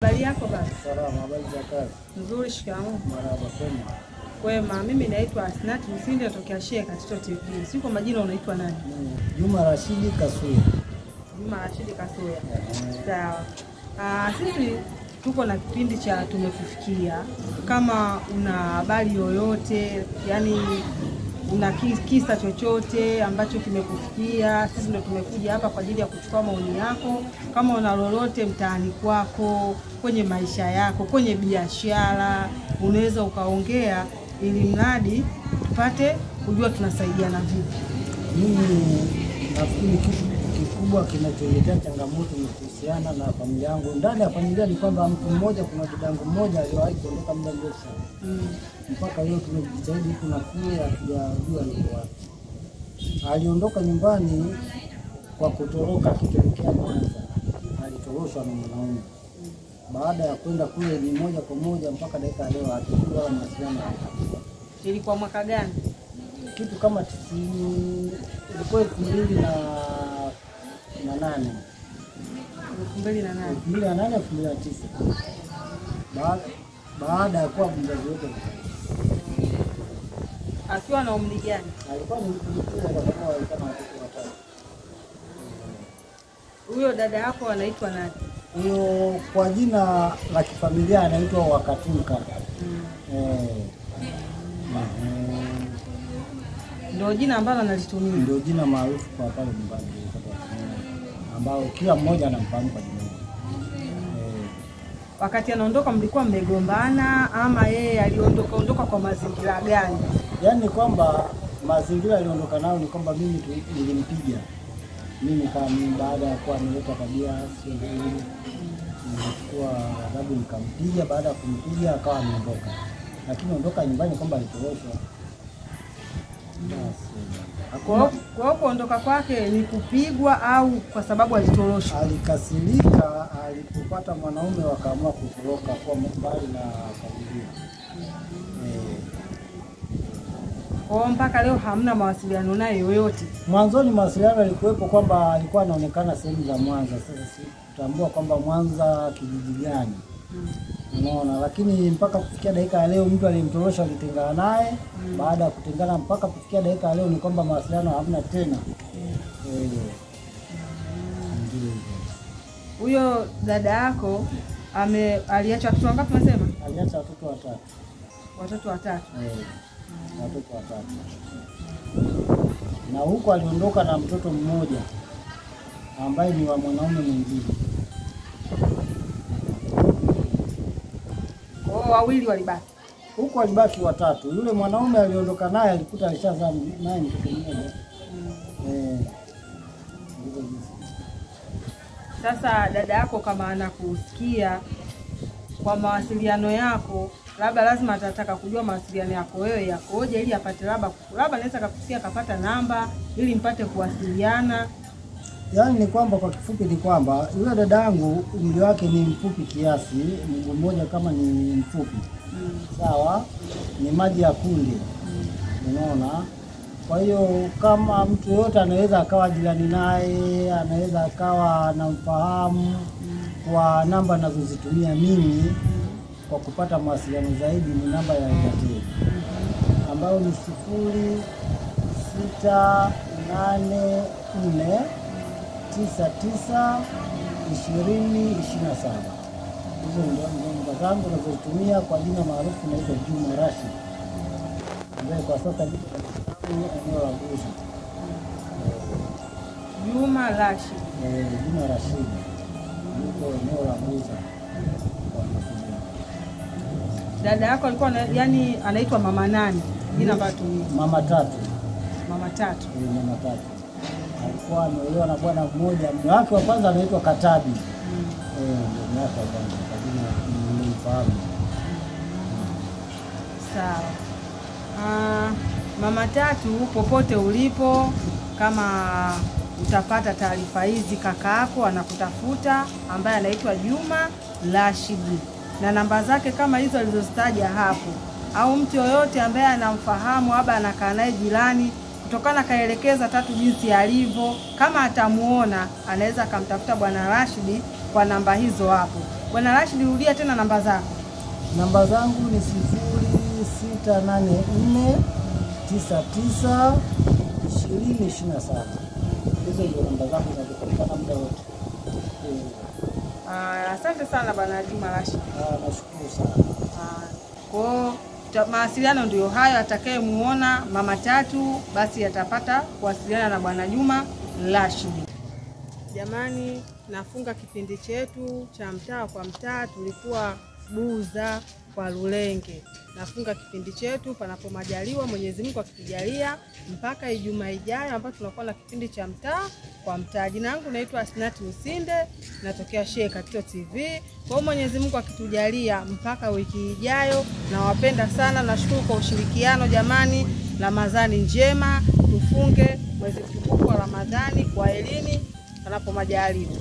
Habari yako baba? Salama, habari za kazi? Nzuri, shikamoo. Marhaba, kwema. Kwema, mimi naitwa Asnat Msindi natokea Shea Katito TV. Si kwa majina unaitwa nani? Juma Rashidi Kasuya. Juma Rashidi Kasuya. Sawa. Sisi tuko na kipindi cha Tumekufikia. Kama una habari yoyote, yani una kisa chochote ambacho kimekufikia, sisi ndio tumekuja hapa kwa ajili ya kuchukua maoni yako. Kama una lolote mtaani kwako, kwenye maisha yako, kwenye biashara, unaweza ukaongea ili mradi tupate kujua tunasaidiana vipi. Mimi nafikiri kitu kikubwa kinacholetea changamoto ni kuhusiana na familia yangu. Ndani ya familia ni kwamba mtu mmoja, kuna dadangu mmoja aliwahi kuondoka muda mrefu sana. Mpaka leo tumejitahidi huku na kule hatujajua yuko wapi. Aliondoka nyumbani kwa kutoroka akitokea Mwanza. Alitoroshwa na mwanaume. Baada ya kwenda kule ni moja kwa moja mpaka dakika leo hatukuwa na mawasiliano. Ilikuwa mwaka gani? Kitu kama 90, ilikuwa 2008. 2008 2009. Baada ya kuwa mzazi wetu akiwa na umri gani? Alikuwa ni mtu mkubwa kwa sababu alikuwa na watoto watatu. Huyo dada yako anaitwa nani? Huyo kwa jina la kifamilia anaitwa Wakatunka. Ndio jina ambalo analitumia. Ndio jina maarufu kwa pale nyumbani ambao kila mmoja anamfahamu kwa jina. Wakati anaondoka mlikuwa mmegombana ama yeye aliondoka kwa mazingira gani? Yaani kwamba mazingira aliondoka nayo ni kwamba mimi nilimpiga. Mimi kama baada ya kuwa ameleta tabia sio nzuri, nilichukua adhabu nikampiga. Baada ya kumpiga akawa ameondoka. Lakini ondoka nyumbani kwamba alitoroshwa. Kwa kuondoka kwake ni kupigwa au kwa sababu alitoroshwa? Alikasirika alipopata mwanaume wakaamua kutoroka kwa mbali na familia. Kwa mpaka leo hamna mawasiliano naye yoyote? Mwanzoni mawasiliano yalikuwepo kwamba alikuwa anaonekana sehemu za Mwanza. Sasa tutambua kwamba Mwanza kijiji gani. Unaona, lakini mpaka kufikia dakika ya leo mtu aliyemtorosha alitengana naye. Baada ya kutengana mpaka kufikia dakika ya leo ni kwamba mawasiliano hamna tena. Huyo dada yako aliacha watoto wangapi unasema? Aliacha watoto watatu. Watoto watatu? Watoto watatu. Na huko aliondoka na mtoto mmoja ambaye ni wa mwanaume mwingine. Wawili walibaki. Huko walibaki watatu. Yule mwanaume aliondoka naye alikuta alishazaa naye mtoto mmoja. Sasa dada yako kama anakusikia kwa mawasiliano yako, labda lazima atataka kujua mawasiliano yako wewe yakoje ili apate labda anaweza kukusikia akapata namba ili mpate kuwasiliana. Yaani ni kwamba kwa kifupi ni kwamba yule dadangu umri wake ni mfupi kiasi, mguu mmoja kama ni mfupi. Sawa? Ni maji ya kunde. Unaona? Kwa hiyo kama mtu yote anaweza akawa jirani naye, anaweza akawa anamfahamu kwa namba ninazozitumia mimi kwa kupata mawasiliano zaidi ni namba ya Airtel ambayo ni 0684992027. Hizo ndio namba zangu nazozitumia kwa jina maarufu naitwa Juma Rashid. Ambaye kwa sasa niko katika eneo la Buza. Juma Rashid. Juma Rashid. Niko eneo la Buza. Dada yako alikuwa yani anaitwa mama nani? Jina ambalo tumia. Mama Tatu. Mama Tatu. Mama Tatu. Alikuwa ameolewa na bwana mmoja. Mume wake wa kwanza anaitwa Katabi. Ndio mume wake wa kwanza. Kwa jina nilimfahamu. Sawa. Mama Tatu, popote ulipo, kama utapata taarifa hizi, kaka yako anakutafuta ambaye anaitwa Juma Rashid. Na namba zake kama hizo alizozitaja hapo, au mtu yoyote ambaye anamfahamu labda anakaa naye jirani, kutokana kaelekeza Tatu jinsi alivyo, kama atamuona anaweza akamtafuta bwana Rashid kwa namba hizo hapo. Bwana Rashid, rudia tena namba zako. Namba zangu ni 0684992027. Hizo ndio namba zangu zinazopatikana muda wote. Asante sana Bwana Juma Rashid. Nashukuru sana. Kwa mawasiliano ndio hayo, atakayemuona Mama Tatu basi atapata kuwasiliana na Bwana Juma Rashid. Jamani, nafunga kipindi chetu cha mtaa kwa mtaa. Tulikuwa Buza kwa Lulenge. Nafunga kipindi chetu panapo majaliwa, Mwenyezi Mungu akitujalia, mpaka Ijumaa ijayo ambapo tunakuwa na kipindi cha mtaa kwa mtaa. Jina langu naitwa Asnati Usinde, natokea Sheikh Katito TV. Kwa Mwenyezi Mungu akitujalia mpaka wiki ijayo, nawapenda sana, nashukuru kwa ushirikiano jamani. Ramadhani njema, tufunge mwezi mtukufu wa Ramadhani kwa elimu panapo majaliwa.